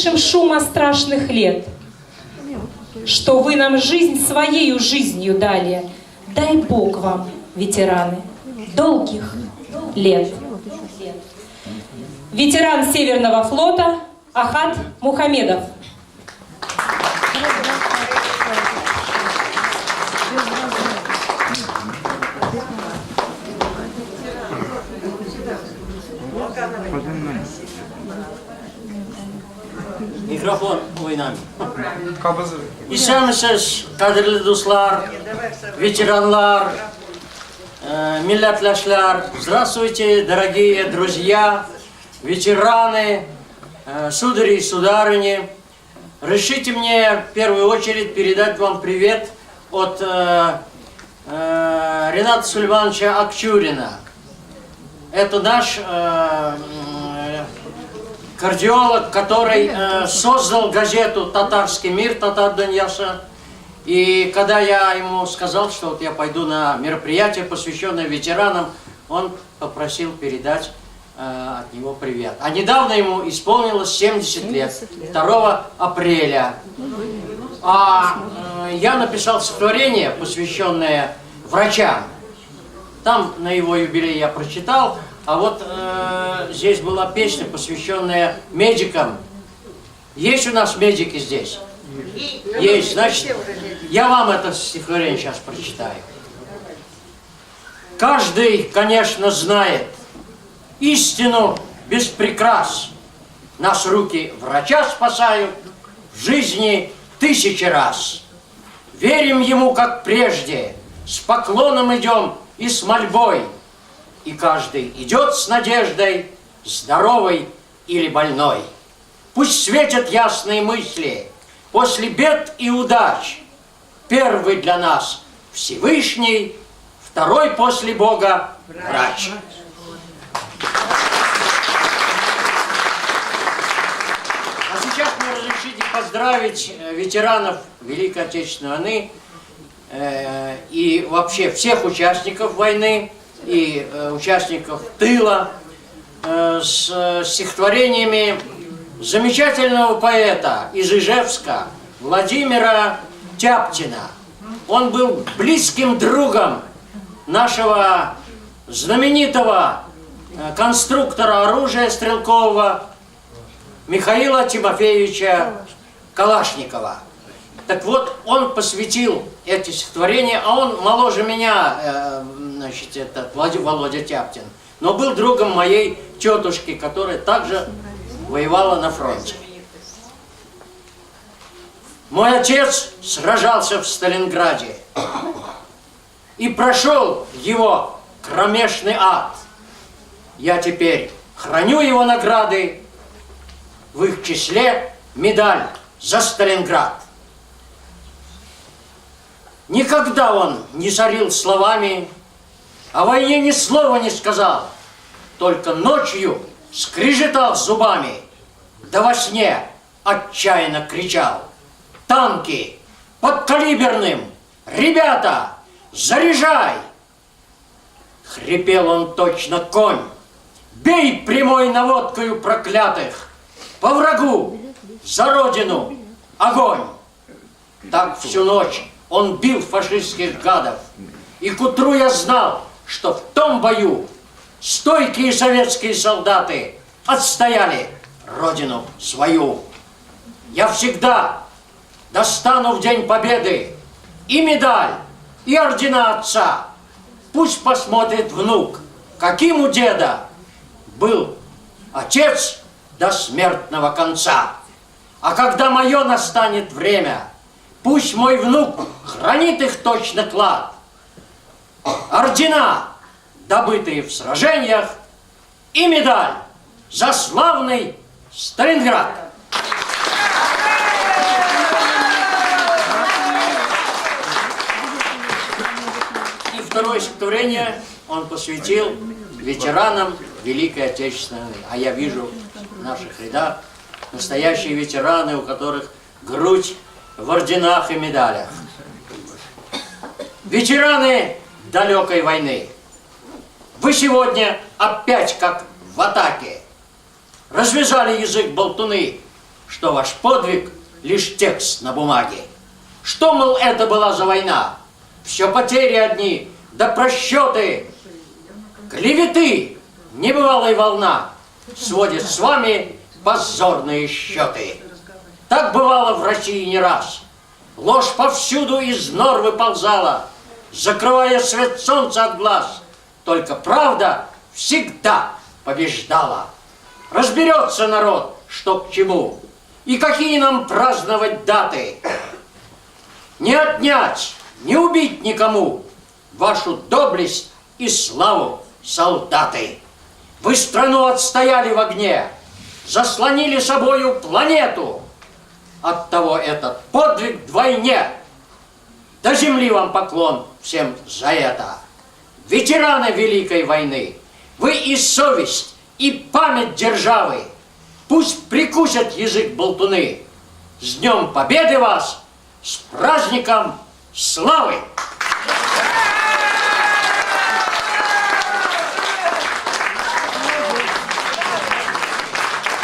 меньшим шума страшных лет, что вы нам жизнь своею жизнью дали. Дай Бог вам, ветераны, долгих лет. Ветеран Северного флота Ахат Мухамедов. Mikrofon oynamıyor. İslamsız kadirli dostlar, ветеранlar, милләтләшләр, здравствуйте, дорогие друзья, ветераны, судари и сударыни. Разрешите мне в первую очередь передать вам привет от Рената Сульвановича Акчурина. Это наш кардиолог, который создал газету «Татарский мир», Татар Дуньяса. И когда я ему сказал, что вот я пойду на мероприятие, посвященное ветеранам, он попросил передать от него привет. А недавно ему исполнилось 70 лет, 2 апреля. А я написал стихотворение, посвященное врачам. Там на его юбилей я прочитал, а вот здесь была песня, посвященная медикам. Есть у нас медики здесь? Есть. Значит, я вам это стихотворение сейчас прочитаю. Каждый, конечно, знает истину без прикрас. Нас руки врача спасают в жизни 1000 раз. Верим ему, как прежде, с поклоном идем и с мольбой. И каждый идет с надеждой, здоровый или больной. Пусть светят ясные мысли после бед и удач. Первый для нас Всевышний, второй после Бога врач. А сейчас мне разрешите поздравить ветеранов Великой Отечественной войны и вообще всех участников войны и участников тыла с стихотворениями замечательного поэта из Ижевска Владимира Тяптина. Он был близким другом нашего знаменитого конструктора оружия стрелкового Михаила Тимофеевича Калашникова. Так вот, он посвятил эти стихотворения, а он моложе меня, значит, этот Володя Тяптин, но был другом моей тетушки, которая также воевала на фронте. Мой отец сражался в Сталинграде и прошел его кромешный ад. Я теперь храню его награды, в их числе медаль за Сталинград. Никогда он не сорил словами, о войне ни слова не сказал, только ночью скрежетал зубами, да во сне отчаянно кричал: «Танки подкалиберным! Ребята, заряжай!» Хрипел он точно конь: «Бей прямой наводкою проклятых! По врагу, за родину, огонь!» Так всю ночь он бил фашистских гадов, и к утру я знал, что в том бою стойкие советские солдаты отстояли родину свою. Я всегда достану в день победы и медаль, и ордена отца. Пусть посмотрит внук, каким у деда был отец до смертного конца. А когда мое настанет время, пусть мой внук хранит их точно клад. Ордена, добытые в сражениях, и медаль за славный Сталинград. И второе стихотворение он посвятил ветеранам Великой Отечественной войны. А я вижу в наших рядах настоящие ветераны, у которых грудь в орденах и медалях. Ветераны далекой войны, вы сегодня опять как в атаке. Развязали язык болтуны, что ваш подвиг лишь текст на бумаге. Что, мол, это была за война? Все потери одни, да просчеты, клеветы, небывалая волна сводит с вами позорные счеты. Так бывало в России не раз. Ложь повсюду из нор выползала, закрывая свет солнца от глаз. Только правда всегда побеждала. Разберется народ, что к чему, и какие нам праздновать даты. Не отнять, не убить никому вашу доблесть и славу, солдаты. Вы страну отстояли в огне, заслонили собою планету. Оттого этот подвиг вдвойне. До земли вам поклон всем за это. Ветераны Великой войны, вы и совесть, и память державы. Пусть прикусят язык болтуны. С Днем Победы вас, с праздником славы!